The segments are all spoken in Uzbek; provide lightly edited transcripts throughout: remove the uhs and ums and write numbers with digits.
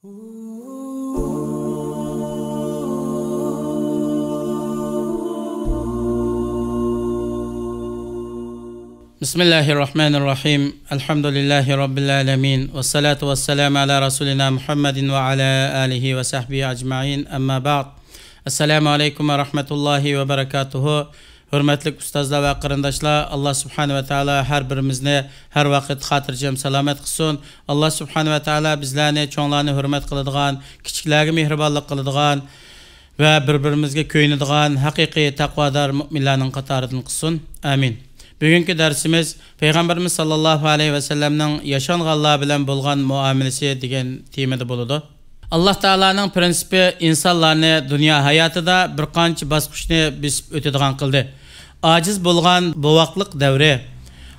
Bismillahirrahmanirrahim. Elhamdülillahi Rabbil alemin. Ve salatu ve selamu ala Resulina Muhammedin ve ala alihi ve sahbihi ajma'in. Amma ba'd. Esselamu aleyküm ve rahmetullahi ve berekatuhu. Hürmetli ustazlar ve qarindoshlar, Allah subhanahu ve taala her birimizni her vaqt xotirjam salomat qilsin. Allah subhanahu ve taala bizlarni cho'nglarni hurmat qiladigan, kichiklarga mehribonlik qiladigan va bir-birimizga ko'yinadigan haqiqiy taqvodor mu'minlarning qatoridan qilsin. Amin. Bugünkü dersimiz Peygamberimiz sallallahu aleyhi ve sellem'nin yaşanğanlar bilen bolgan muamelesi degan temada boludu. Allah Taala'nın prinsipi insanlarni dünya hayatıda bir qancha bosqichni besib o'tadigan qildi. Aciz bolgan bovaqliq davri,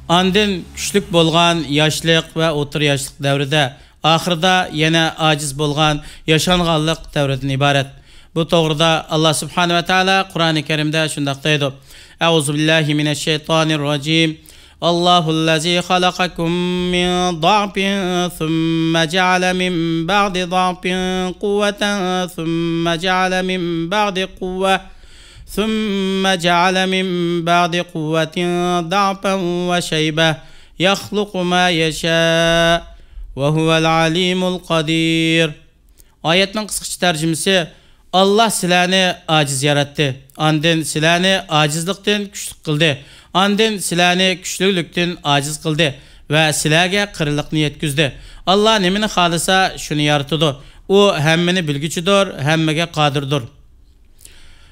andin kuchlik bolgan yoshlik va o'tir yoshlik davrida, oxirida yana aciz bolgan yaşanğanlik davridan iborat. Bu to'g'rida Allah subhanahu va taala Qur'oni Karimda shunday deydi: Euzu billahi mineşşeytanirracim. Allahullazi halakakum min da'fin thumma ja'ala min ba'di da'fin quwwatan thumma ja'ala min ba'di quwwah thumma ja'ala min ba'di quwwatin da'fan ve shaybah yakhluqu ma yasha ve huvel alimul qadir. Ayetning qisqacha tarjimasi: Allah sizlarni aciz yarattı. Andin sizlarni acizlikdan kuchli qildi. Andin sizlarni kuchlilikdan aciz qildi va sizlarga qirliqni yetkizdi. Allah nimani xolisa shuni yaratadi. U hammani bilguchidir, hammaga qodirdir.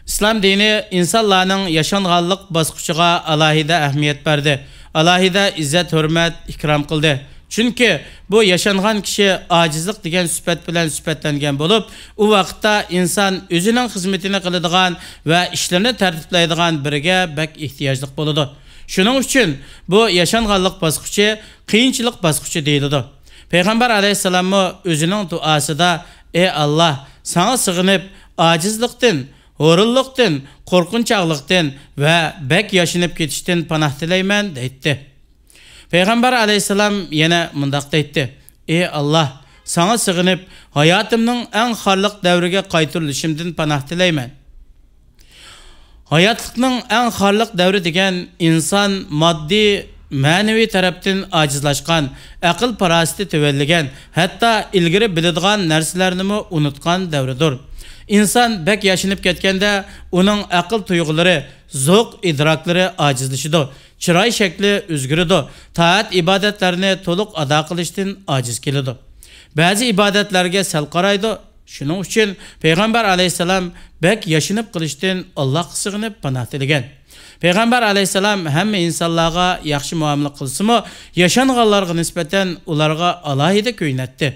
İslam dini insonlarning yaşanğanlik bosqichiga alohida ahamiyat berdi. Alohida izzat, hurmat, ikrom qildi. Çünkü bu yaşanğan kişi acizlik degan sifat bilan sifatlangan bo'lib, u vaqtda inson o'zining xizmatini qiladigan va ishlarini tartiblaydigan biriga bak ehtiyojli bo'ladi. Shuning uchun bu yaşanğanlik bosqichi qiyinchilik bosqichi deyiladi. Payg'ambar alayhissalom o'zining duosida: "Ey Allah, sana sig'inib acizlikdan, o'rinliqdan, qo'rqinchoqlikdan va bak yashinib ketishdan panoh tilayman" deydi. Peygamber aleyhisselam yine mundaq deydi: "Ey Allah, sana sığınıp hayatımның en xarlıq davrige qaytırılışımdan panoh tilayman." Hayatlıqның en xarlıq davri degan insan maddi, ma'naviy tarafdan ajizlashgan, aql parasiti tuvalligan, hatta ilgiri biladigan narsalarni unutgan davridir. İnsan bek yaşanıp ketganda uning aql tuyg'ulari, zo'q idraklari ajizlashidi. Chiroy shakli o'zgaradi. Taat ibodatlarini to'liq ado qilishdan ojiz keladi. Ba'zi ibodatlarga sal qaraydi. Shuning uchun Payg'ambar alayhisalom bek yashinib qilishdan Allohga sig'inib panoh tilagan. Payg'ambar alayhisalom hamma insonlarga yaxshi muomala qilsa-mu, yashanganlarga nisbatan ularga alohida ko'ynatdi,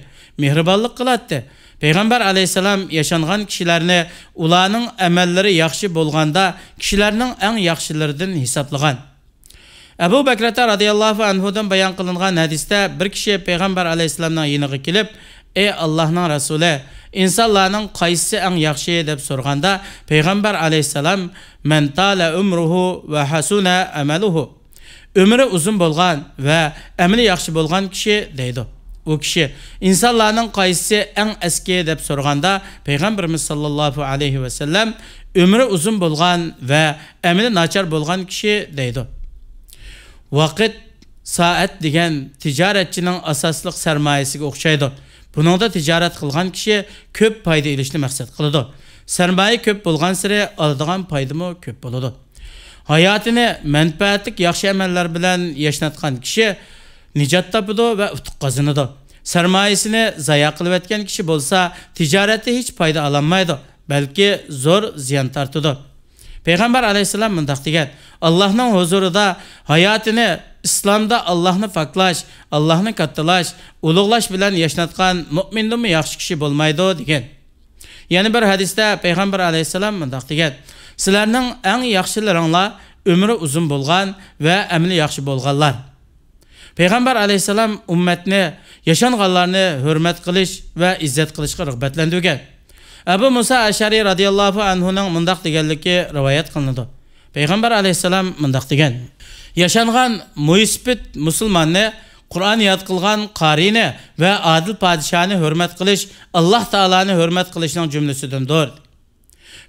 mehribonlik qiladi. Peygamber aleyhisselam yaşanğan kişilerini ularning amallari yaxshi bo'lganda kishilarning eng yaxshilaridan hisoblagan. Abu Bakr radhiyallohu anhudan bayon qilingan hadisda bir kishi Peygamber aleyhisselamning yiniga kelib: "Ey Allohning rasuli, insonlarning qaysisi eng yaxshi?" deb so'raganda Peygamber aleyhisselam: "Men tala umruhu ve hasuna amaluhu." Ömrü uzun bo'lgan va amali yaxshi bo'lgan kishi deydi. O kişi insanların qaysisi en eski deb so'raganda Peygamberimiz sallallahu aleyhi ve sellem ömrü uzun bo'lgan ve amali nachar bo'lgan kishi deydi. Vaqt, saat degan tijoratchining asosliq sarmoyasiga o'xshaydi. Buningda tijorat qilgan kishi ko'p foyda olishni maqsad qiladi. Sarmoya ko'p bo'lgan sari oladigan foydami ko'p bo'ladi. Hayotini manfaatli yaxshi amallar bilan yashnatgan kishi nicat tapıdı ve utuq qazanıdı. Sermayesini zaya qilib etken kişi bolsa ticarette hiç payda alanmaydı. Belki zor ziyan tartıdı. Peygamber aleyhisselam mundaq degan: Allah'ın huzurida hayatını İslam'da Allah'ını faklaş, Allah'ını kattalaş, ulug'lash bilan yashnatgan mu'minmi yaxshi kishi bo'lmaydi degan. Yani bir hadiste Peygamber aleyhisselam mundaq degan: Sizlarning eng yaxshilaringlar ömrü uzun bo'lgan ve amali yaxshi bo'lganlar. Peygamber aleyhisselam ümmetini, yaşanğanlarni hürmet qilish ve izzat qilishga rag'batlantirgan. Abu Musa Ashari radhiyallohu anhuning mundaq deganligi rivoyat qilinadi. Peygamber aleyhisselam mundaq degan: "Yaşanğan muisbit musulmonni Qur'on yod qilgan qariyni va adil podishoni hurmat qilish Alloh taoloni hurmat qilishning jumlasidandir.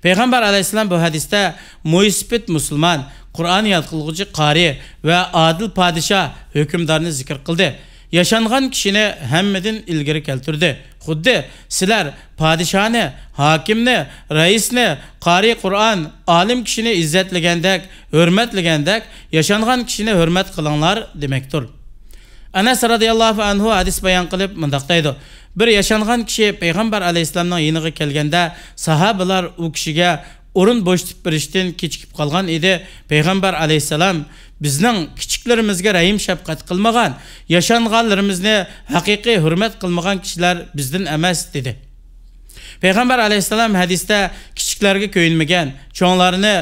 Payg'ambar alayhissalom bu hadisda muisbit musulmon, Qur'on yod qilguvchi qari va adil podshoh hukmdorni zikr qildi. Yaşanğan kişini hemmetin ilgiri keltirdi. Xuddi sizler padişahını, hakimni, reisni, qari Qur'on, alim kişini izzetligendek, hürmetligendek, yaşanğan kişini hürmet kılınlar demektir. Anas radıyallahu anhu hadis bayan qilib mındaqdaydı. Bir yaşanğan kişi Peygamber aleyhisselamның yeniği kelgende sahabalar u kişiga o'rin bo'shtib berishdan kechikib qolgan edi. Payg'ambar alayhisalom bizning kichiklerimizga rahim shafqat qilmagan, yashanganlarimizni haqiqiy hurmat qilmagan kishilar bizdan emas dedi. Payg'ambar alayhisalom hadisda kichiklarga ko'yinmagan, cho'nglarni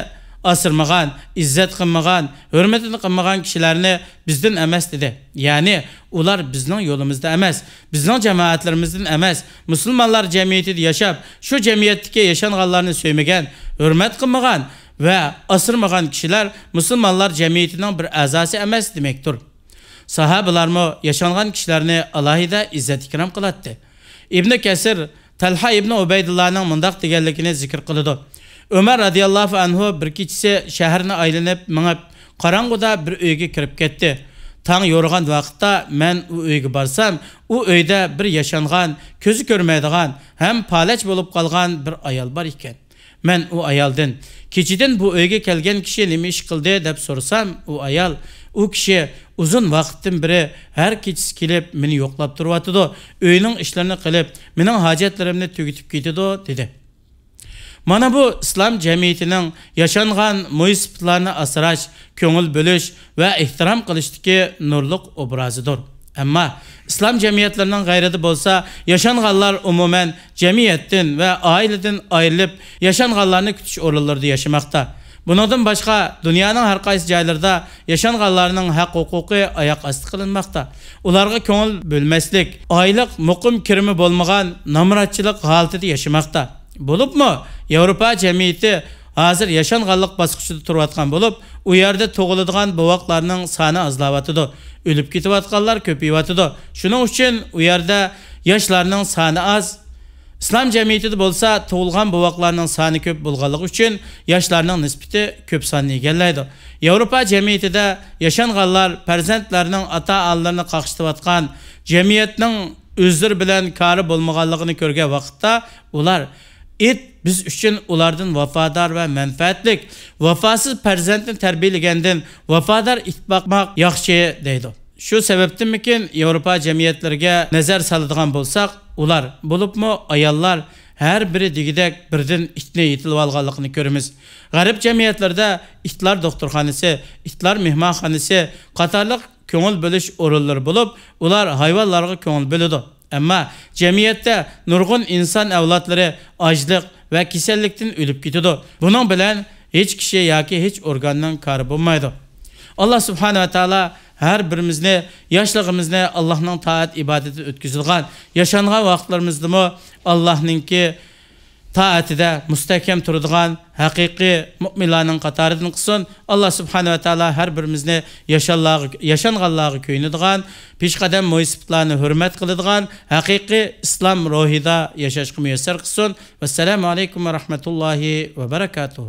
asırmagan, izzet qilmagan, hürmetini qilmagan kishilarni bizdan emas dedi. Yani ular bizning yo'limizda emas, bizning jamoatlarimizdan emas. Musulmonlar jamiyatida yashab, shu jamiyatdagi yashanganlarni söymagan, hurmat qilmagan ve asırmagan kishilar musulmonlar jamiyatining bir a'zosi emas demektir. Sahabalarmı yaşangan kishilarni alohida izzat ikram qilatdi. İbn Kesir Talha ibn Ubeydullah'ның mundaq deganligini zikr qiladi. Ömer radıyallahu anhu bir kechisi shaharni aylanib minib qorong'uda bir uyga kirib ketdi. Tang yorgan vaqtda men u uyga barsam, u uyda bir yashangan, ko'zi ko'rmaydigan, ham palach bo'lib qolgan bir ayol bor ekan. Men u ayoldan kechidan bu uyga kelgan kishi nima ish qildi deb so'rasam, u ayol u kishi uzun vaqtdan beri har kechisi kelib meni yo'qlab turyotdi. Uyning ishlarini qilib, mening hojatlarimni tugitib ketdi dedi. Mana bu İslam cemiyetinin yaşanğan muisbitlarını asraş, köngül bölüş ve ihtiram qilishki nurluq obrazıdır. Ama İslam cemiyetlerinin gayreti bolsa, yaşanğanlar umumen cemiyetten ve aileden ayrılıp yaşanğanlarını kütüş oralarda yaşamakta. Bundan başka dünyanın her qaysı joylarida yaşanğanlarının haq huquqi ayak astı kılınmakta. Ularga köngül bölmeslik, aylık muqim kirimi bolmagan namratçılık halatida yaşamakta. Bulup mu? Avrupa cemiyeti hazır yaşanğanlık basqıçıda turayotgan bulup, u yerde tug'iladigan bovoqlarning soni azlayotidir. Ölüp ketayotganlar ko'payotidir. Shuning uchun u yerda yoshlarning soni az. İslam cemiyetida bo'lsa, tug'ilgan bovoqlarning soni ko'p bo'lganligi uchun yoshlarning nisbati ko'p sonni egallaydi. Avrupa cemiyetida yaşanğanlar farzandlarining ota-onalarini qaqshitayotgan cemiyetning o'zlari bilan kari bo'lmaganligini ko'rgan vaqtda ular biz üçün ulardan vafadar ve menfaatlik, vafasız farzandni tarbiyalagandan vafadar it bakmak yaxshi deydi. Şu sebepten mikin Avrupa cemiyetleriga nazar saladigan bo'lsak, ular bo'libmi ayollar her biri digidek birden itni yetilib olganligini ko'ramiz. G'arib cemiyetlarda itlar doktorxonasi, itlar mehmonxonasi qatorliq ko'ngil bo'lish o'rinlari bo'lib, ular hayvonlarga ko'ngil bo'ladi. Ama cemiyette nurgun insan evlatları açlık ve kisellikten ölüp gidiyor. Bunun bilen hiç kişi yaki hiç organdan kar bulmaydı. Allah subhanahu ve taala her birimizni, yaşlığımızda Allah'ın taat ibadeti ötküzülgan, yaşanğan vaxtlarımızda mı Allah'ınki taatida mustahkam turadigan haqiqiy mu'minlarning qatoridan qilsin. Allah subhanahu va taolo har birimizni yashanganlarga ko'yinadigan, peshqadam muisbitlarni hurmat qiladigan haqiqiy islom ruhida yashashga muyassar qilsin. Assalomu alaykum va rahmatullohi va barakatuh.